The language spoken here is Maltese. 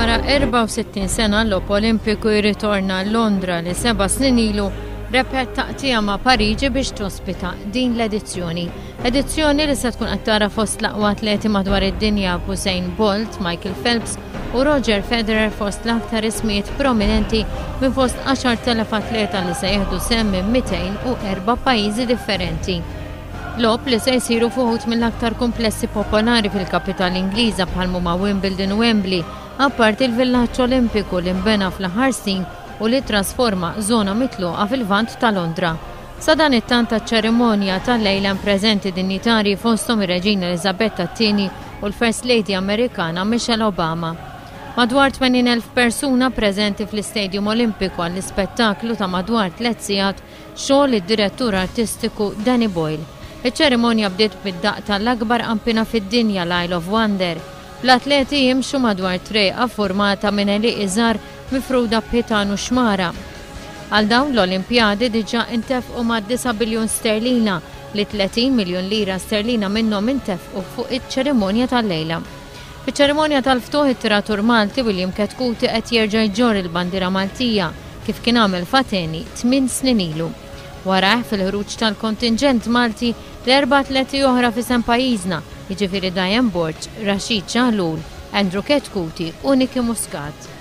Wara 64 sena l-logħob Olimpiku jirritorna Londra li 7 snin ilu rebħet taqtija ma' Pariġi biex tospita din l-edizzjoni. Edizzjoni li se tkun qed tara fost l-aqwa atleti madwar id-dinja Usain Bolt, Michael Phelps u Roger Federer fost l-aktar ismijiet prominenti minn fost 10,000 atleta li se jieħdu sehem minn 204 pajjiżi differenti. Logħob li se jsiru fuħut mill-aktar komplessi popolari fil-kapitali Ingliża bħal huma Wimbledon u Wembley, apparti il-Villaġġ Olimpiku li nbena fl-aħħar snin u li trasforma żona mitluqa fil-vant ta' Londra. Sa dan it-tant ċerimonja tal-lejla preżenti dinjitari fosthom ir-Reġina Elisabetta II u l-First Lady Amerikana Michelle Obama. Madwar 80,000 persuna preżenti fl-Istadium Olimpiku għall-ispettaklu ta' madwar 3 sigħat xogħol id-direttur artistiku Danny Boyle. Iċ-ċerimonja bdiet bid-daqq tal-akbar qampina fid-dinja l-Isle of Wonder. L-atleti jimxu madwar trejqa formata minn eliq iżgħar mifruda b'ħitan u xmara. Għal dawn l-Olimpjadi diġà intefqu ma' 9 biljun sterlina li 30 miljun lira sterlina minnhom intefqu fuq iċ-ċerimonja tal-lejla. Fiċ-ċerimonja tal-ftuħ it-tiratur Malti William Ketkuti qed jerġa' jġorr il-bandiera Maltija kif kien għamel Fateni 8 snin ilu. Warah fil-ħruġ tal-kontingent Malti l-4 atleti oħra f'isem pajjiżna, jiġifieri Diane Borg, Rashid Jalloul, Andrew Ketkuti u Nicky Muscat.